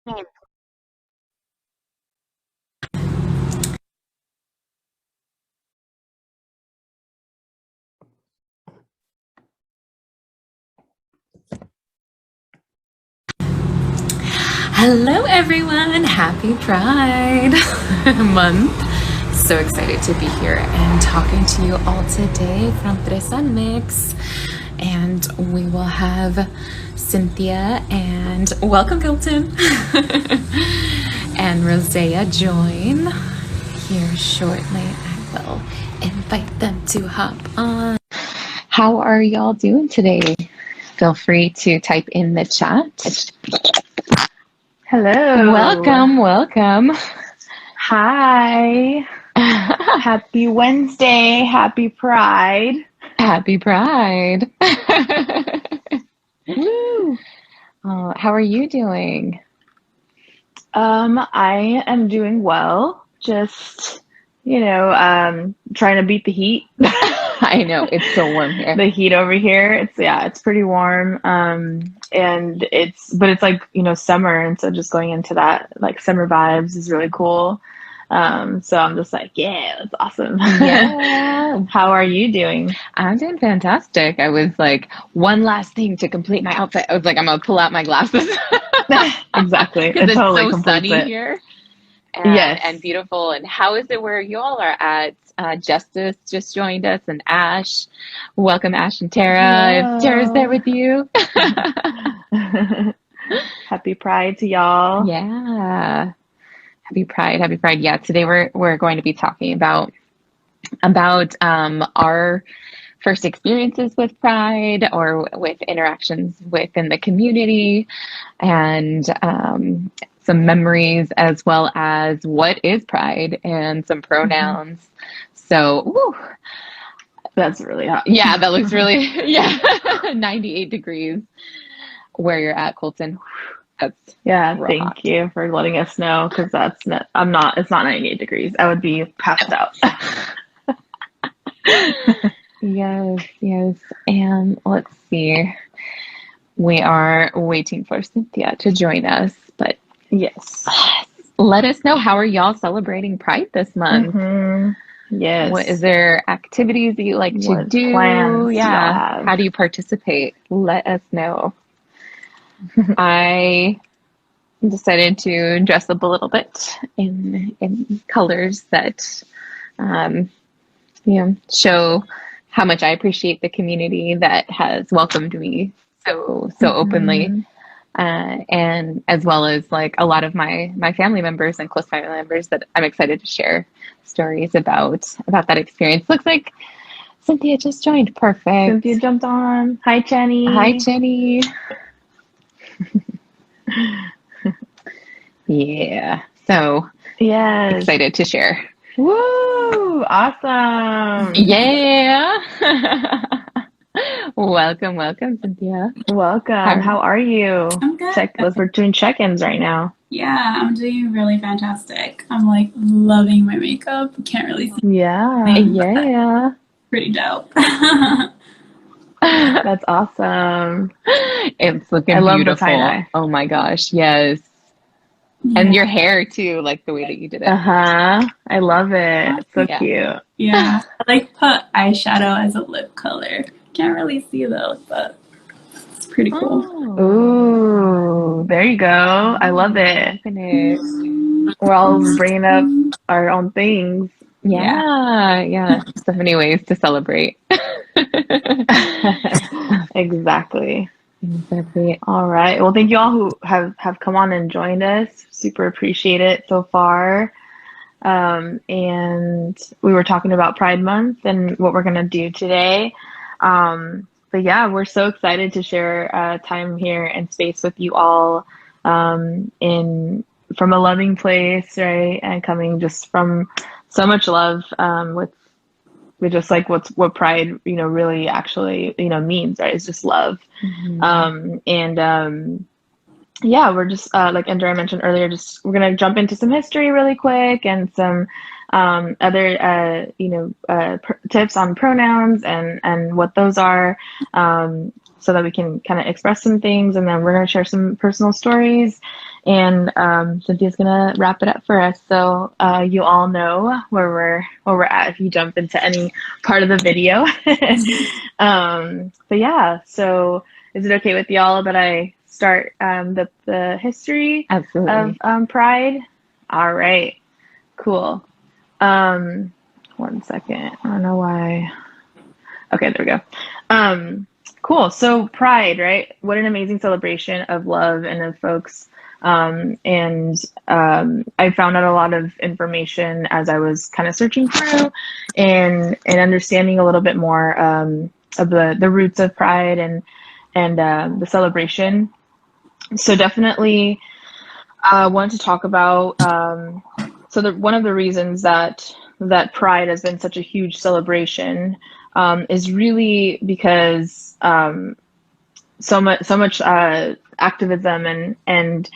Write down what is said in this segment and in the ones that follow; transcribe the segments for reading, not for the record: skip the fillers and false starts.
Hello everyone, happy Pride month. So excited to be here and talking to you all today from Almx. And we will have Cynthia and welcome Hilton and Rosella join here shortly. I will invite them to hop on. How are y'all doing today? Feel free to type in the chat. Hello. Welcome. Hi. Happy Wednesday. Happy Pride. Happy Pride. Woo. How are you doing? I am doing well. Just, trying to beat the heat. I know, it's so warm here. The heat over here, it's pretty warm. And it's like, summer. And so just going into that, like summer vibes is really cool. So I'm just like, yeah, that's awesome. Yeah. How are you doing? I'm doing fantastic. I was like, one last thing to complete my outfit. I was like, I'm gonna pull out my glasses. Exactly. Because it's totally so sunny it. here. Yes. And beautiful. And how is it where you all are at? Justice just joined us, and Ash. Welcome, Ash and Tara. Hello. If Tara's there with you. Happy Pride to y'all. Yeah. Happy Pride. Happy Pride. Yeah. Today we're going to be talking about our first experiences with Pride or with interactions within the community, and some memories, as well as what is Pride and some pronouns. So, woo, that's really hot. Yeah, that looks really, 98 degrees where you're at, Colton. That's thank hot. you for letting us know, because it's not 98 degrees. I would be passed out. Yes. And let's see. We are waiting for Cynthia to join us, but yes. Let us know, how are y'all celebrating Pride this month? Yes. What is there activities that you like to do? Plans do y'all have? How do you participate? Let us know. I decided to dress up a little bit in colors that show how much I appreciate the community that has welcomed me so openly, and as well as like a lot of my family members and close family members that I'm excited to share stories about that experience. Looks like Cynthia just joined. Perfect. Cynthia jumped on. Hi, Jenny. Hi, Jenny. Yeah. So excited to share. Woo! Awesome. Yeah. Welcome, Cynthia. Welcome. How are you? I'm good. We're doing check-ins right now. Yeah, I'm doing really fantastic. I'm like loving my makeup. Can't really see. Yeah. Pretty dope. That's awesome. It's looking beautiful. Love the tie-dye. Oh my gosh, yes. Yeah. And your hair too, like the way that you did it. I love it. It's so cute. Yeah. I like put eyeshadow as a lip color. Can't really see though, but it's pretty cool. Ooh, there you go. I love it. We're all bringing up our own things. Yeah. So many ways to celebrate. Exactly. All right. Well, thank you all who have come on and joined us. Super appreciate it so far. And we were talking about Pride Month and what we're going to do today. But yeah, we're so excited to share time here and space with you all, from a loving place, right? And coming just from so much love, with just like what Pride, really actually, means, right? It's just love. Yeah, we're just, like Andrea mentioned earlier, we're going to jump into some history really quick and some other, tips on pronouns and what those are, so that we can kind of express some things. And then we're going to share some personal stories And Cynthia's gonna wrap it up for us. So you all know where we're at if you jump into any part of the video. But yeah, so is it okay with y'all that I start the history Absolutely. of Pride? All right, cool. 1 second. I don't know why. Okay, there we go. Cool. So Pride, right? What an amazing celebration of love and of folks. I found out a lot of information as I was kind of searching through and understanding a little bit more of the roots of Pride and the celebration. So definitely wanted to talk about one of the reasons that Pride has been such a huge celebration is really because so much activism and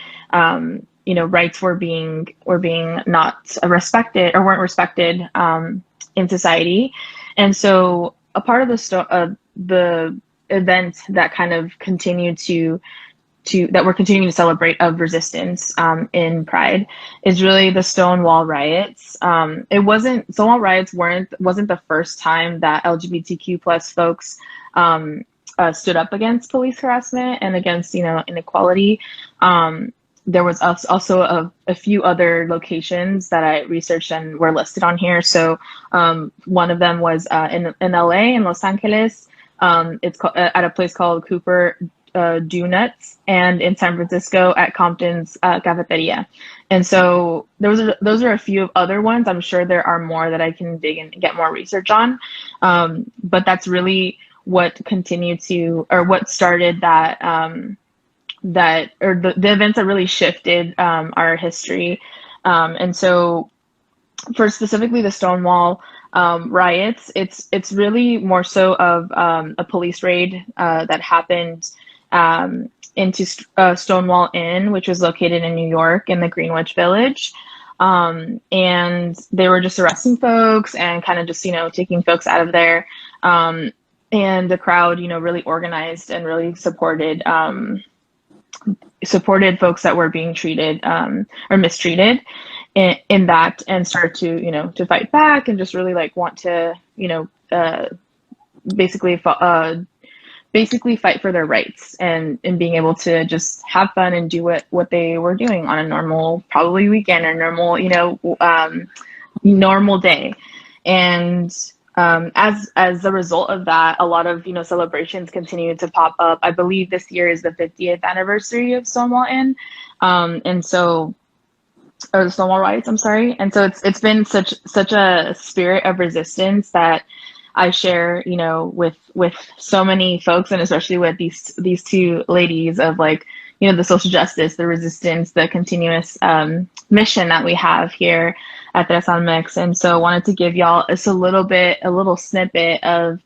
rights were being not respected or weren't respected in society, and so a part of the event that kind of continued to that we're continuing to celebrate of resistance in Pride is really the Stonewall riots. Stonewall riots wasn't the first time that LGBTQ plus folks stood up against police harassment and against inequality. There was also a few other locations that I researched and were listed on here. So one of them was in LA, in Los Angeles. It's at a place called Cooper Donuts, and in San Francisco at Compton's Cafeteria. And so those are a few other ones. I'm sure there are more that I can dig and get more research on. But that's really what continued to, or what started that, the events that really shifted our history. And so for specifically the Stonewall riots, it's really more so of a police raid that happened into Stonewall Inn, which was located in New York in the Greenwich Village. And they were just arresting folks and kind of just, taking folks out of there. And the crowd, really organized and really supported folks that were being treated or mistreated in that, and start to fight back and just really want to, basically fight for their rights and being able to just have fun and do what they were doing on a normal, probably weekend or normal, normal day. And as a result of that, a lot of celebrations continue to pop up. I believe this year is the 50th anniversary of Stonewall Inn, and so, or the Stonewall riots. I'm sorry. And so it's been such a spirit of resistance that I share, with so many folks, and especially with these two ladies of the social justice, the resistance, the continuous mission that we have here at Almx. And so I wanted to give y'all a little snippet of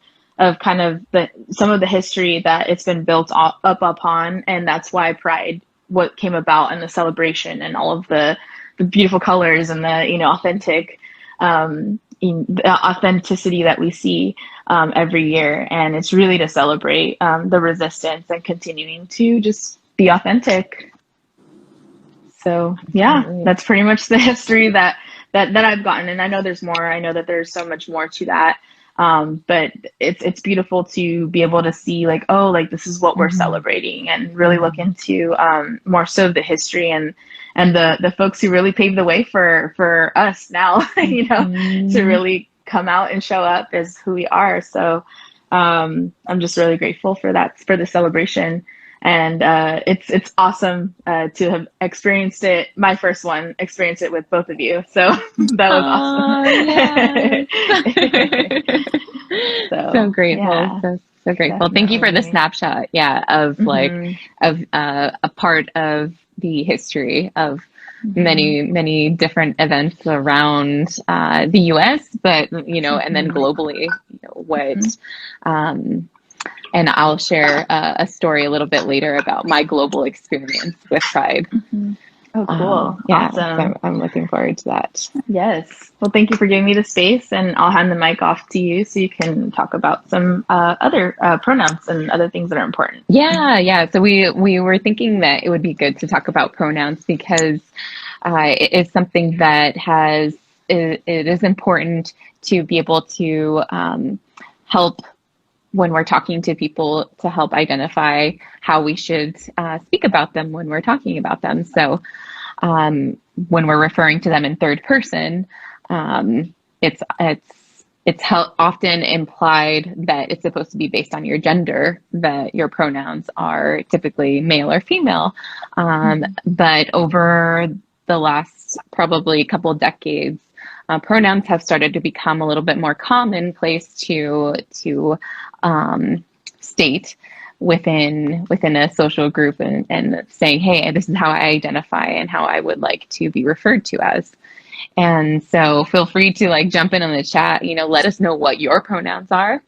kind of some of the history that it's been built up upon, and that's why Pride, what came about, and the celebration and all of the beautiful colors and the authentic. The authenticity that we see every year, and it's really to celebrate the resistance and continuing to just be authentic. So yeah, that's pretty much the history that I've gotten, and I know there's more. I know that there's so much more to that, but it's beautiful to be able to see this is what we're celebrating, and really look into more so of the history and the folks who really paved the way for us now, to really come out and show up as who we are. So I'm just really grateful for the celebration. And it's awesome to have experienced it. My first one, experienced it with both of you. So that was awesome. So grateful. Yeah. So grateful. Definitely. Thank you for the snapshot. Yeah. Of a part of the history of many different events around the US, but and then globally, and I'll share a story a little bit later about my global experience with Pride. Oh, cool. Yeah, Awesome. so I'm looking forward to that. Yes. Well, thank you for giving me the space, and I'll hand the mic off to you so you can talk about some other pronouns and other things that are important. Yeah. So we were thinking that it would be good to talk about pronouns because it is something that it is important to be able to help when we're talking to people to help identify how we should speak about them when we're talking about them. So when we're referring to them in third person, it's often implied that it's supposed to be based on your gender, that your pronouns are typically male or female. But over the last probably couple decades, pronouns have started to become a little bit more commonplace to state within a social group and saying, hey, this is how I identify and how I would like to be referred to as. And so feel free to like jump in on the chat, let us know what your pronouns are.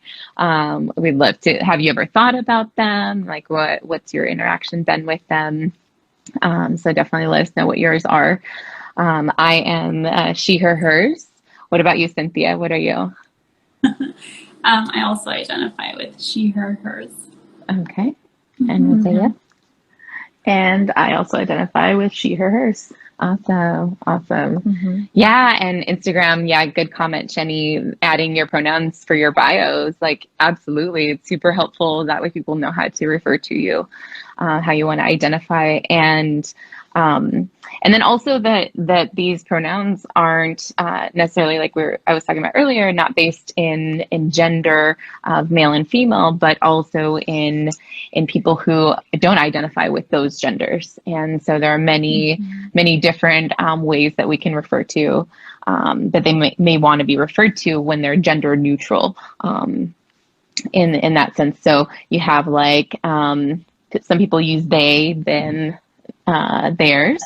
We'd love to, have you ever thought about them? Like what's your interaction been with them? So definitely let us know what yours are. I am she, her, hers. What about you, Cynthia? What are you? I also identify with she, her, hers. Okay. And Rosella? And I also identify with she, her, hers. Awesome. Yeah, and Instagram, good comment, Jenny, adding your pronouns for your bios. Like, absolutely. It's super helpful. That way people know how to refer to you, how you want to identify. And then also that these pronouns aren't necessarily like I was talking about earlier, not based in gender of male and female, but also in people who don't identify with those genders. And so there are many different ways that we can refer to that they may want to be referred to when they're gender neutral in that sense. So you have like some people use they, then theirs.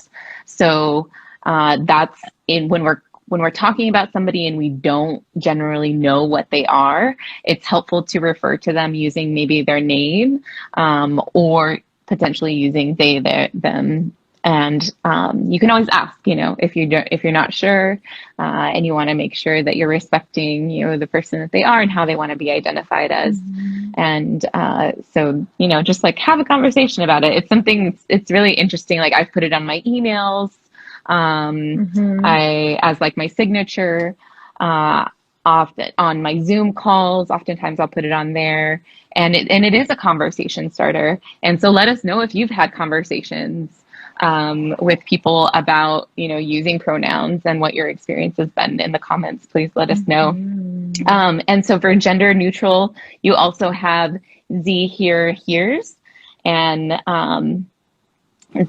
So that's when we're talking about somebody and we don't generally know what they are, it's helpful to refer to them using maybe their name or potentially using they, their, them. And you can always ask, if you're not sure and you want to make sure that you're respecting, the person that they are and how they want to be identified as. And so, just like have a conversation about it. It's something, it's really interesting. Like I've put it on my emails. As like my signature, often on my Zoom calls, oftentimes I'll put it on there, and it is a conversation starter. And so let us know if you've had conversations with people about, using pronouns and what your experience has been in the comments. Please let us know. And so for gender neutral, you also have Z, here, here's, and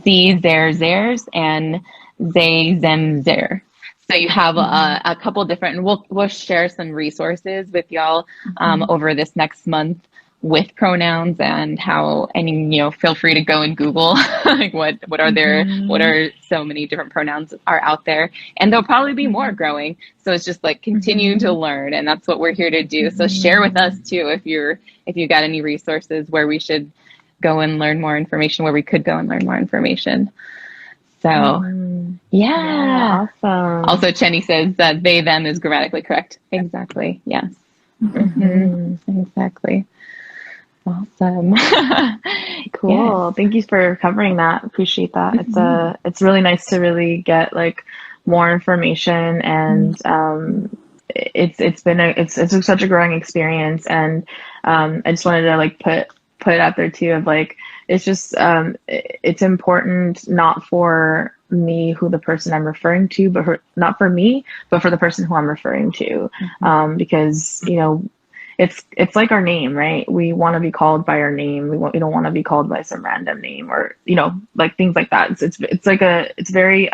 Z, theirs, and they, them, their. So you have a couple different, and we'll share some resources with y'all over this next month with pronouns and how, and feel free to go and Google like what are so many different pronouns are out there, and there'll probably be more growing. So it's just like continue to learn, and that's what we're here to do. So share with us too if you got any resources where we should go and learn more information, where we could go and learn more information. So yeah, awesome. Also, Chenny says that they, them is grammatically correct. Exactly. Yes. Exactly. Awesome. Cool. Yes. Thank you for covering that. Appreciate that. It's really nice to really get like more information, and it's such a growing experience. And I just wanted to like put it out there too of like, it's just it's important not for me who the person I'm referring to, but not for me, but for the person who I'm referring to, because it's like our name, right? We want to be called by our name. We don't want to be called by some random name or like things like that. It's very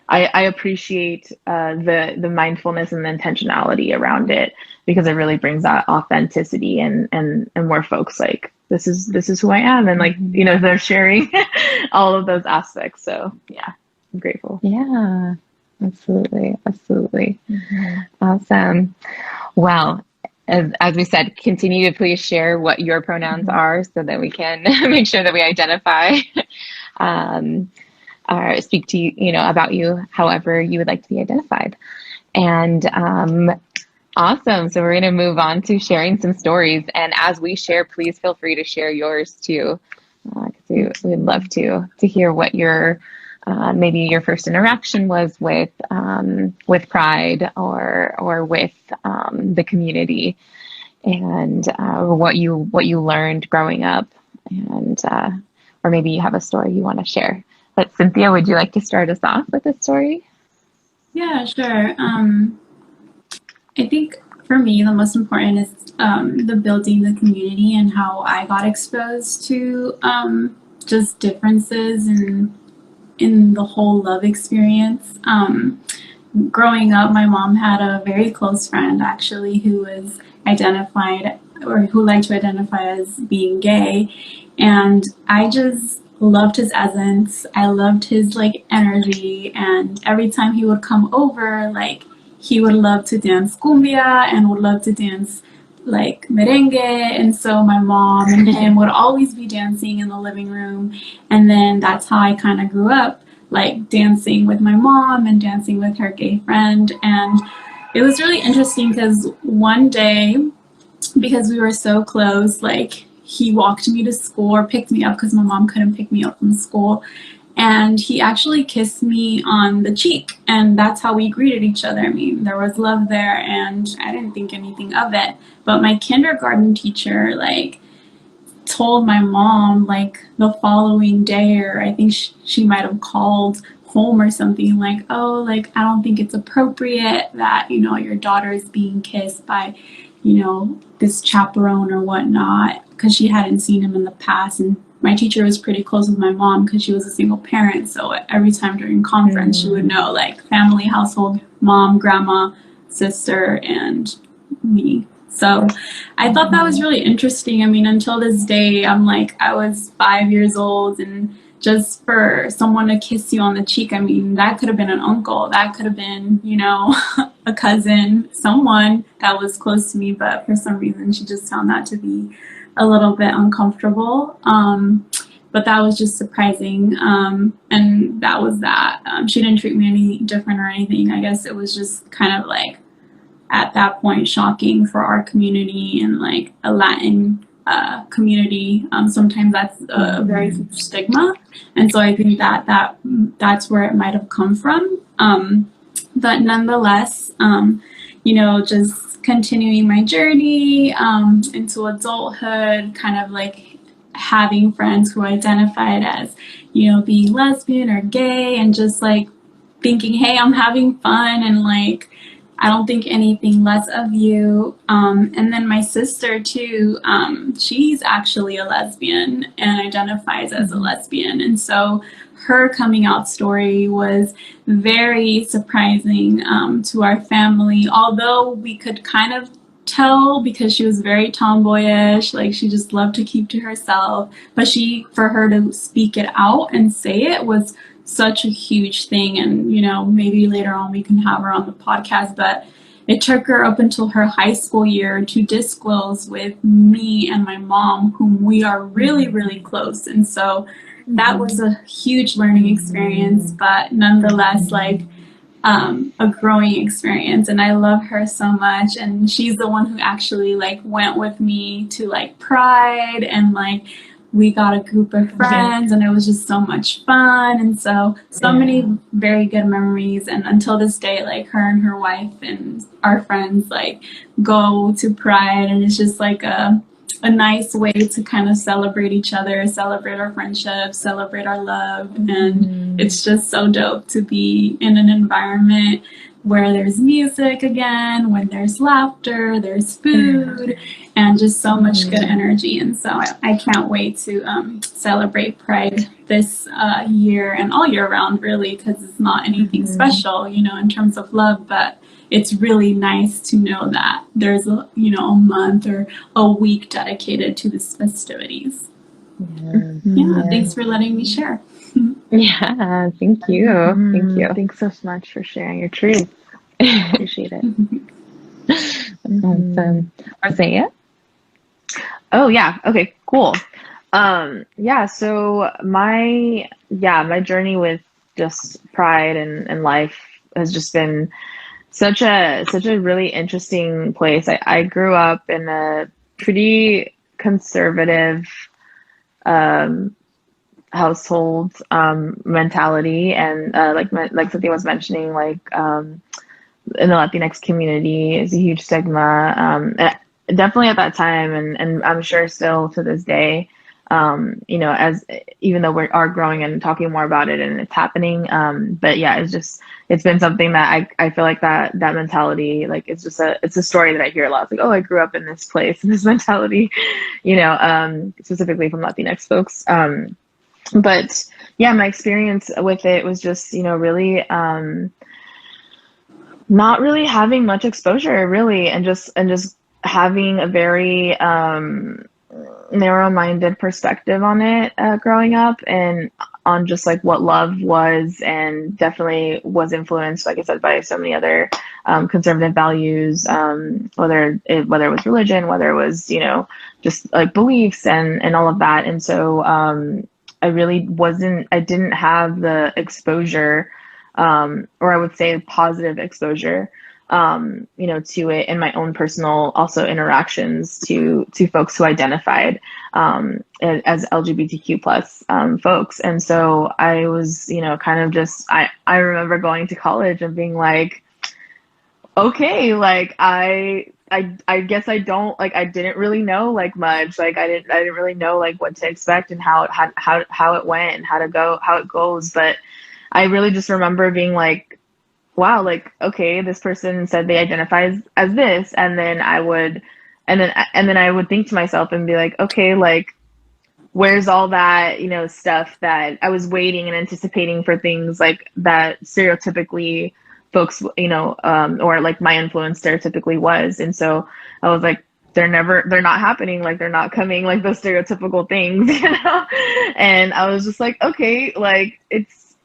I appreciate the mindfulness and the intentionality around it, because it really brings that authenticity and more folks like this is who I am, and like they're sharing all of those aspects. So yeah, I'm grateful. Yeah, absolutely. Awesome. Well, as we said, continue to please share what your pronouns are so that we can make sure that we identify. speak to you, about you however you would like to be identified. And awesome. So we're going to move on to sharing some stories. And as we share, please feel free to share yours too. We'd love to hear what your maybe your first interaction was with Pride or with the community, and what you learned growing up, and or maybe you have a story you want to share. But Cynthia, would you like to start us off with a story? Yeah, sure. I think for me, the most important is the building the community and how I got exposed to just differences in the whole love experience. Growing up, my mom had a very close friend actually who was identified or who liked to identify as being gay, and I just loved his essence. I loved his like energy, and every time he would come over, like he would love to dance cumbia and would love to dance like merengue, and so my mom and him would always be dancing in the living room, and then that's how I kind of grew up, like dancing with my mom and dancing with her gay friend. And it was really interesting because one day, because we were so close, like he walked me to school or picked me up because my mom couldn't pick me up from school, and he actually kissed me on the cheek, and that's how we greeted each other. I mean, there was love there, and I didn't think anything of it. But my kindergarten teacher like told my mom like the following day, or I think she might have called home or something, like, oh, like I don't think it's appropriate that your daughter is being kissed by this chaperone or whatnot, because she hadn't seen him in the past. And my teacher was pretty close with my mom because she was a single parent, so every time during conference she would know like family, household, mom, grandma, sister, and me. So I thought that was really interesting. I mean, until this day, I'm like, I was 5 years old, and just for someone to kiss you on the cheek, I mean, that could have been an uncle, that could have been, a cousin, someone that was close to me, but for some reason she just found that to be a little bit uncomfortable. But that was just surprising. And that was that. She didn't treat me any different or anything. I guess it was just kind of like, at that point, shocking for our community and like a Latin community. Sometimes that's a very huge stigma, and so I think that's where it might have come from. But nonetheless, just continuing my journey into adulthood, kind of like having friends who identified as being lesbian or gay, and just like thinking, hey, I'm having fun, and like I don't think anything less of you. And then my sister too, she's actually a lesbian and identifies as a lesbian. And so her coming out story was very surprising to our family, although we could kind of tell because she was very tomboyish, like she just loved to keep to herself. But for her to speak it out and say it was such a huge thing. And maybe later on we can have her on the podcast, but it took her up until her high school year to disclose with me and my mom, whom we are really, really close. And so that was a huge learning experience, but nonetheless, like a growing experience. And I love her so much, and she's the one who actually like went with me to like Pride, and like we got a group of friends, and it was just so much fun. And so many very good memories. And until this day, like her and her wife and our friends like go to Pride, and it's just like a nice way to kind of celebrate each other, celebrate our friendship, celebrate our love. And it's just so dope to be in an environment where there's music again, when there's laughter, there's food, and just so much good energy. And so I can't wait to celebrate Pride this year and all year round, really, because it's not anything special, in terms of love, but it's really nice to know that there's a month or a week dedicated to these festivities. Thanks for letting me share. Yeah, thank you. Thank you. Thanks so much for sharing your truth. Appreciate it. Awesome. Rosella? Oh yeah. Okay, cool. So my journey with just pride and life has just been such a really interesting place. I grew up in a pretty conservative um, household mentality, and like Cynthia was mentioning, like in the Latinx community is a huge stigma. Definitely at that time, and I'm sure still to this day. As even though we are growing and talking more about it and it's happening, but yeah, it's been something that I feel like that mentality, like it's a story that I hear a lot. It's like, oh, I grew up in this place and this mentality, specifically from Latinx folks. But yeah, my experience with it was just, really not really having much exposure really, and just having a very narrow-minded perspective on it growing up, and on just like what love was, and definitely was influenced, like I said, by so many other conservative values, whether it was religion, whether it was, just like beliefs and all of that. And so I didn't have the exposure, or I would say positive exposure, to it in my own personal also interactions to folks who identified as LGBTQ plus folks. And so I was, kind of just, I remember going to college and being like, okay, like I guess I don't, like, I didn't really know like much, like I didn't really know like what to expect and how it went and how it goes. But I really just remember being like, wow, like, okay, this person said they identify as this, and then I would think to myself and be like, okay, like, where's all that, stuff that I was waiting and anticipating for, things like that stereotypically folks, or like my influence stereotypically was. And so I was like, they're not happening, like they're not coming, like those stereotypical things, And I was just like, okay, like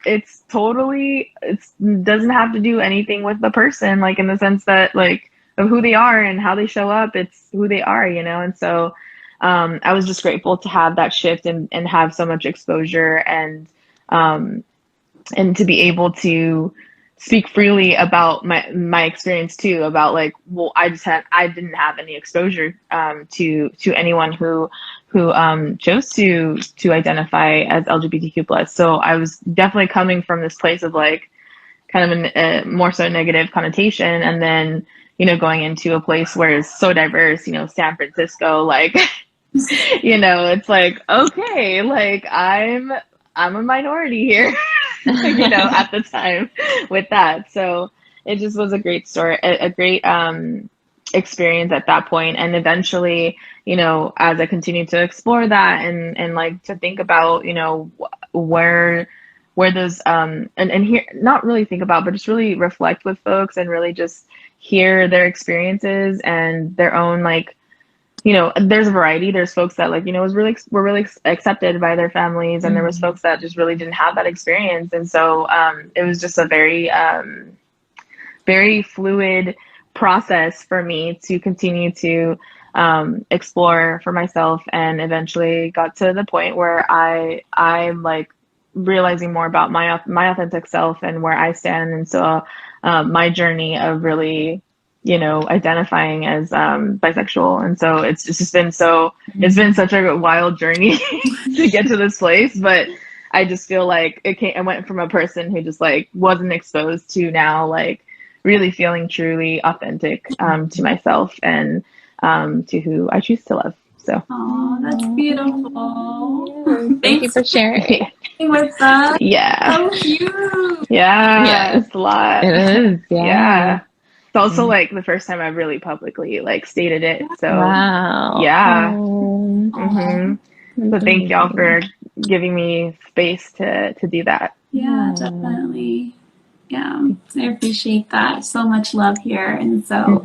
it's totally, it doesn't have to do anything with the person, like in the sense that like of who they are and how they show up, it's who they are, And so I was just grateful to have that shift and have so much exposure, and to be able to speak freely about my experience too, about like, well, I didn't have any exposure to anyone who chose to identify as LGBTQ plus. So I was definitely coming from this place of like kind of a more so negative connotation, and then going into a place where it's so diverse, San Francisco, like it's like, okay, like I'm a minority here, at the time with that. So it just was a great story, a great experience at that point. And eventually, as I continued to explore that and like to think about, where those and here, not really think about, but just really reflect with folks and really just hear their experiences and their own, like, there's a variety. There's folks that like, were really accepted by their families, and there was folks that just really didn't have that experience. And so it was just a very, very fluid process for me to continue to explore for myself, and eventually got to the point where I'm like realizing more about my authentic self and where I stand. And so my journey of really, identifying as bisexual. And so it's just been it's been such a wild journey to get to this place. But I just feel like I went from a person who just like wasn't exposed to now like really feeling truly authentic to myself and to who I choose to love. So. Oh, that's beautiful. Thank you for sharing with us. Yeah. So cute. Yeah. It's a lot. It is. Yeah. It's also like the first time I've really publicly like stated it. So wow. Yeah. Oh. Mm-hmm. So thank y'all for giving me space to do that. Yeah, definitely. Yeah, I appreciate that. So much love here, and so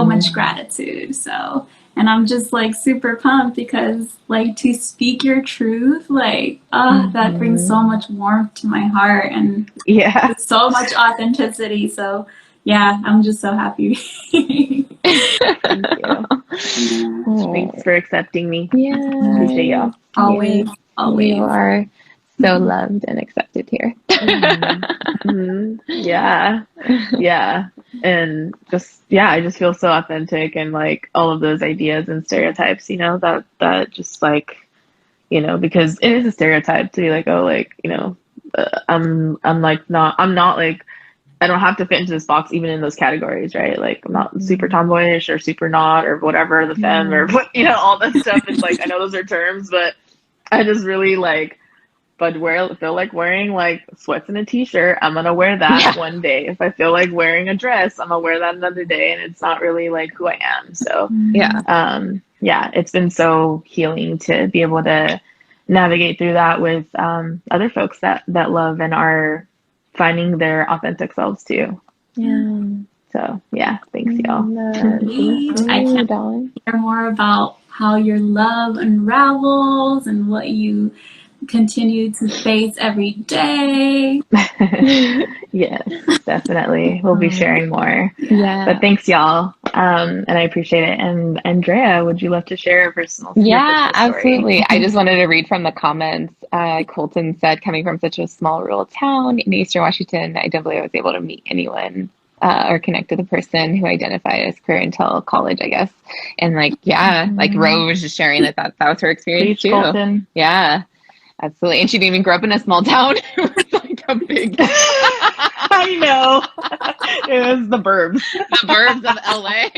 much gratitude. So, and I'm just like super pumped because like to speak your truth, like that brings so much warmth to my heart, and so much authenticity. So yeah, I'm just so happy. Thank you. Thanks for accepting me. Yeah, appreciate y'all. Always. You are so loved and accepted here. Yeah. Yeah. And just, yeah, I just feel so authentic, and like all of those ideas and stereotypes, that just like, because it is a stereotype to be like, oh, like, I'm like I'm not like, I don't have to fit into this box even in those categories, right? Like I'm not super tomboyish or super not or whatever, the femme or what, all that stuff. It's like, I know those are terms, but I just really like, but feel like wearing like sweats and a t-shirt, I'm gonna wear that one day. If I feel like wearing a dress, I'm gonna wear that another day, and it's not really like who I am. So yeah, it's been so healing to be able to navigate through that with other folks that love and are finding their authentic selves too. Yeah. So yeah, thanks y'all. Sweet. I can't hear more about how your love unravels and what you continue to face every day. Yes, definitely. We'll be sharing more. Yeah. But thanks, y'all. And I appreciate it. And Andrea, would you love to share your personal story? Absolutely. I just wanted to read from the comments. Colton said, coming from such a small rural town in Eastern Washington, I definitely was able to meet anyone or connect with a person who identified as queer until college, I guess. And like, like Ro was just sharing that was her experience too. Colton. Yeah. Absolutely. And she didn't even grow up in a small town. It was like a big... I know. It was the burbs. The burbs of LA.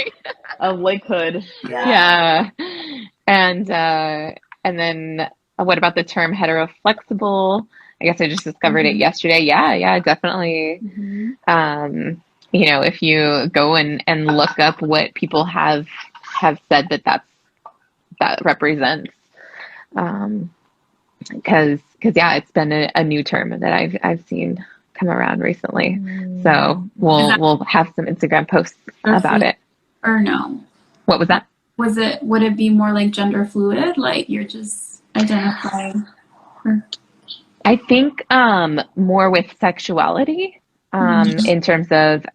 Of Lake Hood. Yeah. And then what about the term heteroflexible? I guess I just discovered it yesterday. Yeah, definitely. If you go and look up what people have said that represents. Because it's been a new term that I've seen come around recently. So we'll have some Instagram posts about it. Or no? What was that? Would it be more like gender fluid? Like you're just identifying? I think more with sexuality in terms of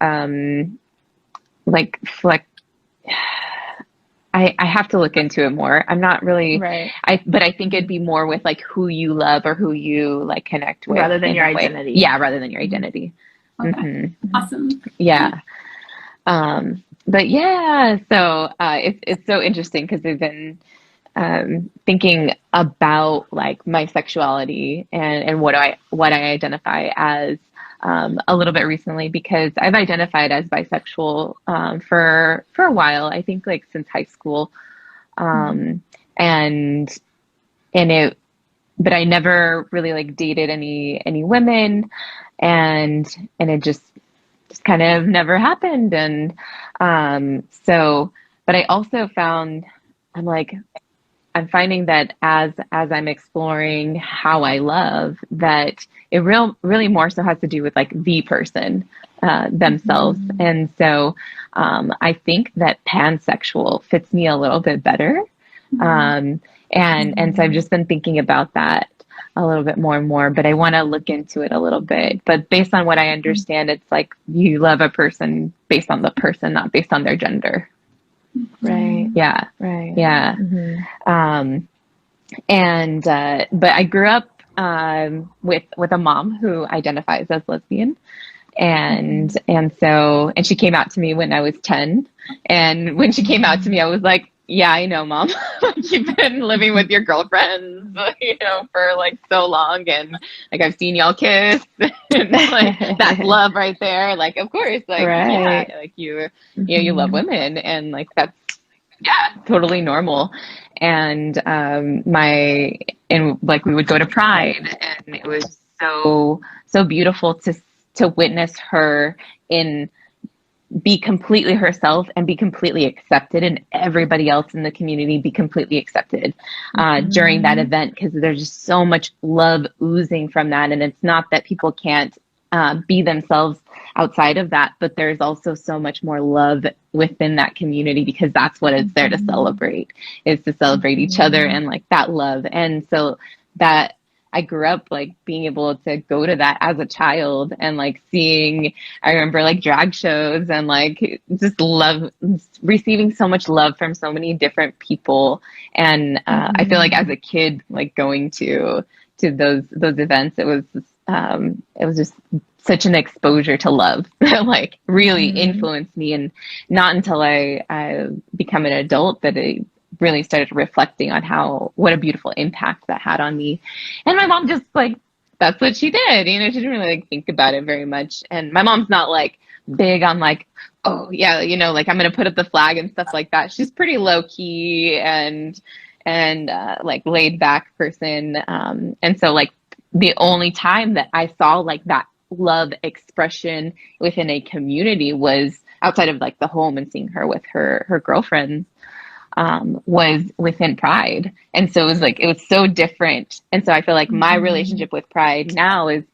I have to look into it more. I'm not really right. But I think it'd be more with like who you love or who you like connect with, rather than your identity. Yeah, rather than your identity. Okay. Awesome. Yeah. But yeah, so it's so interesting because we've been thinking about like my sexuality and what I identify as a little bit recently, because I've identified as bisexual for a while. I think like since high school, and but I never really like dated any women, and it just kind of never happened. And but I also found I'm finding that as I'm exploring how I love, that it really more so has to do with like the person themselves. And so I think that pansexual fits me a little bit better. And so I've just been thinking about that a little bit more and more, but I want to look into it a little bit. But based on what I understand, it's like you love a person based on the person, not based on their gender. Right. Yeah. Right. Yeah. But I grew up with a mom who identifies as lesbian. And she came out to me when I was 10. And when she came out to me, I was like, yeah, I know, Mom. You've been living with your girlfriends, for like so long, and like I've seen y'all kiss. And, like that's love right there. Like, of course, like right. Yeah, like you love women, and like that's totally normal. And like we would go to Pride, and it was so beautiful to witness her be completely herself and be completely accepted, and everybody else in the community be completely accepted during that event, because there's just so much love oozing from that. And it's not that people can't be themselves outside of that, but there's also so much more love within that community, because that's what it's there to celebrate, is to celebrate each other and like that love. And so that I grew up like being able to go to that as a child, and like I remember like drag shows, and like just receiving so much love from so many different people. And I feel like as a kid, like going to those events, it was it was just such an exposure to love that like really influenced me. And not until I become an adult that I really started reflecting on what a beautiful impact that had on me. And my mom just like, that's what she did. You know, she didn't really like think about it very much. And my mom's not like big on like, oh yeah, you know, like I'm going to put up the flag and stuff like that. She's pretty low key and like laid back person. And so like the only time that I saw like that love expression within a community was outside of like the home and seeing her with her girlfriends, was within Pride. And so it was so different. And so I feel like my relationship with Pride now is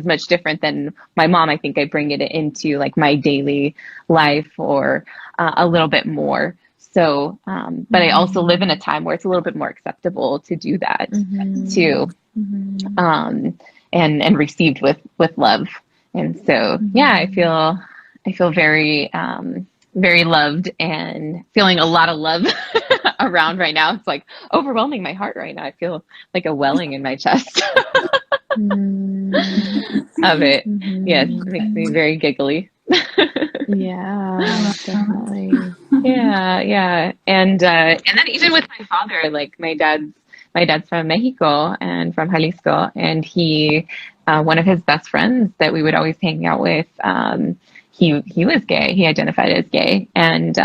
much different than my mom. I think I bring it into like my daily life or a little bit more. So, but I also live in a time where it's a little bit more acceptable to do that too. And received with love. And so, yeah, I feel very, very loved and feeling a lot of love around right now. It's like overwhelming my heart right now. I feel like a welling in my chest of it. Yes, it makes me very giggly. Yeah, definitely. Yeah. And then even with my father, like my dad's from Mexico and from Jalisco, and he, one of his best friends that we would always hang out with, he was gay. He identified as gay, and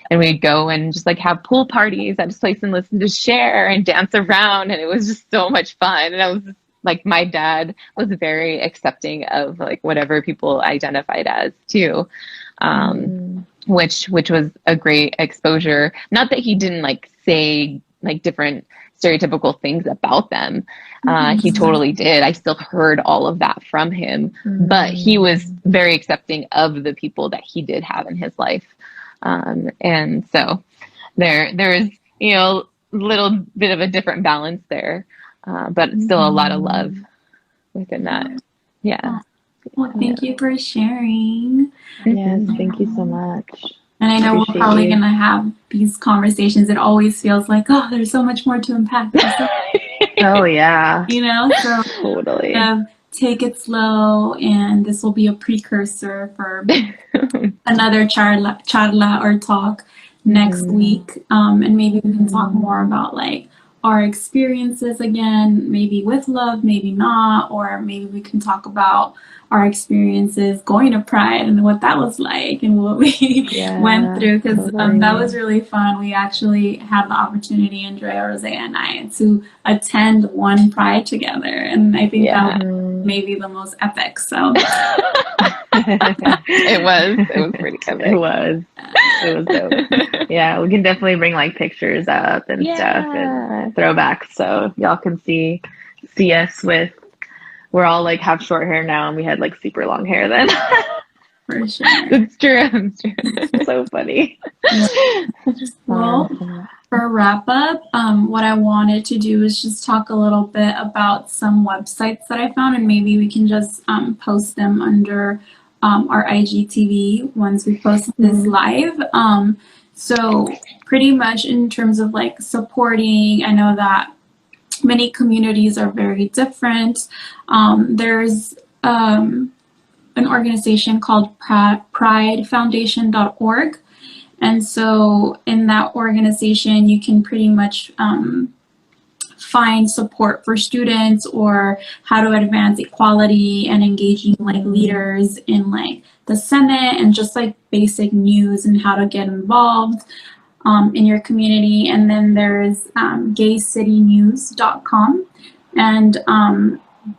we'd go and just like have pool parties at his place and listen to Cher and dance around, and it was just so much fun. And I was just, like, my dad was very accepting of like whatever people identified as too, which was a great exposure. Not that he didn't like say like different stereotypical things about them. He totally did. I still heard all of that from him, but he was very accepting of the people that he did have in his life. And so there is, you know, a little bit of a different balance there, but still a lot of love within that. Yeah. Well, thank you for sharing. Yes, thank you so much. And I know we're probably going to have these conversations. It always feels like, oh, there's so much more to unpack. Oh, yeah. You know, so totally. Take it slow, and this will be a precursor for another charla or talk next week. And maybe we can talk more about like our experiences again, maybe with love, maybe not, or maybe we can talk about our experiences going to Pride and what that was like and what we went through, because that was really fun. We actually had the opportunity, Andrea, Rosella, and I, to attend one Pride together, and I think that was maybe the most epic. So it was pretty epic. It was dope. Yeah, we can definitely bring like pictures up and stuff and throwbacks, so y'all can see us with. We're all like have short hair now, and we had like super long hair then. For sure. It's true. It's so funny. Well, for wrap up, what I wanted to do is just talk a little bit about some websites that I found, and maybe we can just post them under our IGTV once we post this live. So pretty much in terms of like supporting, I know that many communities are very different. There's an organization called pridefoundation.org. And so in that organization, you can pretty much find support for students or how to advance equality and engaging like leaders in like the Senate and just like basic news and how to get involved in your community. And then there's gaycitynews.com, and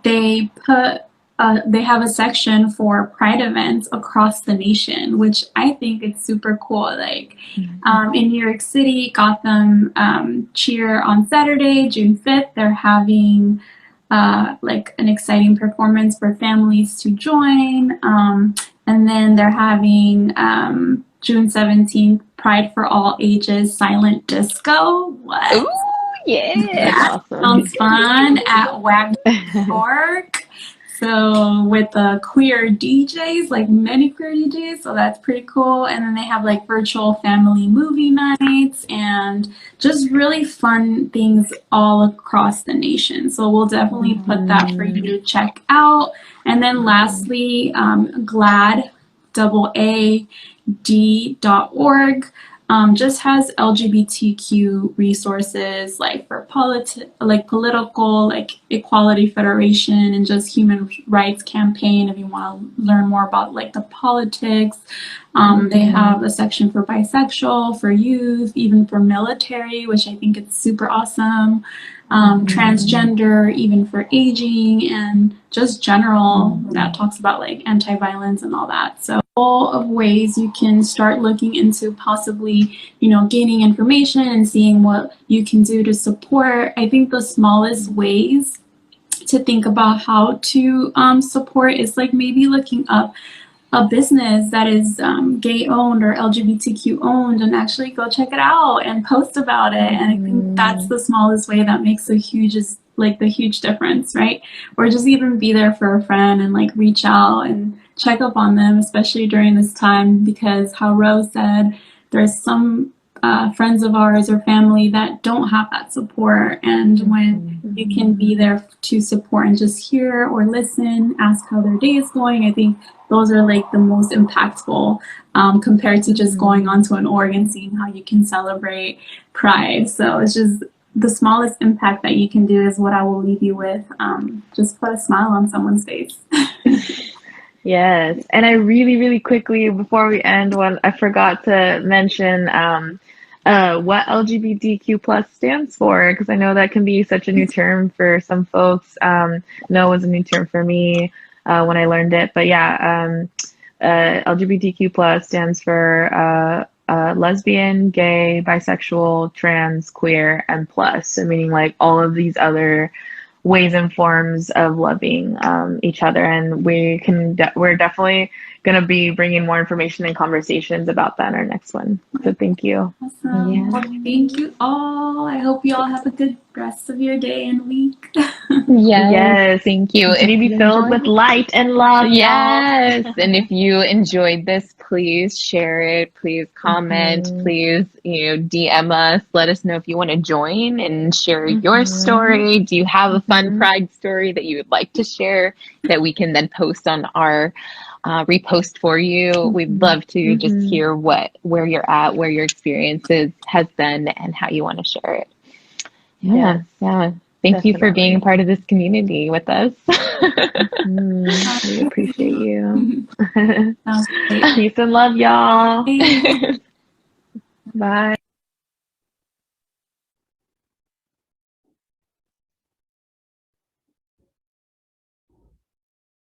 they have a section for Pride events across the nation, which I think it's super cool. Like in New York City, Gotham Cheer on Saturday, June 5th, they're having like an exciting performance for families to join. And then they're having June 17th, Pride for All Ages Silent Disco. What? Ooh, yeah. That awesome. sounds fun at Wagner Park. So with queer DJs, like many queer DJs, so that's pretty cool. And then they have like virtual family movie nights and just really fun things all across the nation. So we'll definitely put that for you to check out. And then lastly, GLAD, AAD.org. Just has LGBTQ resources like for political, like Equality Federation and just human rights campaign if you want to learn more about like the politics. They have a section for bisexual, for youth, even for military, which I think is super awesome. Transgender, even for aging, and just general that talks about like anti-violence and all that. So all of ways you can start looking into possibly, gaining information and seeing what you can do to support. I think the smallest ways to think about how to support is like maybe looking up a business that is gay owned or LGBTQ owned and actually go check it out and post about it. And I think that's the smallest way that makes the huge difference, right? Or just even be there for a friend and like reach out and check up on them, especially during this time, because how Rose said, there's some friends of ours or family that don't have that support. And when you can be there to support and just hear or listen, ask how their day is going, I think those are like the most impactful compared to just going onto an org and seeing how you can celebrate Pride. So it's just the smallest impact that you can do is what I will leave you with. Just put a smile on someone's face. Yes. And I really, really quickly, before we end, I forgot to mention what LGBTQ plus stands for, because I know that can be such a new term for some folks. No, it was a new term for me when I learned it. But yeah, LGBTQ plus stands for lesbian, gay, bisexual, trans, queer, and plus. So meaning like all of these other ways and forms of loving each other. And we're definitely going to be bringing more information and conversations about that in our next one. So thank you. Awesome. Yeah. Well, thank you all. I hope you all have a good rest of your day and week. Yes, thank you. May be filled with light and love. Yes, and if you enjoyed this, please share it. Please comment. Please, DM us. Let us know if you want to join and share your story. Do you have a fun Pride story that you would like to share that we can then post on our repost for you? We'd love to just hear where you're at, where your experiences has been, and how you want to share it. Yeah. Thank you for being a part of this community with us. We appreciate you. Peace and love, y'all. Bye.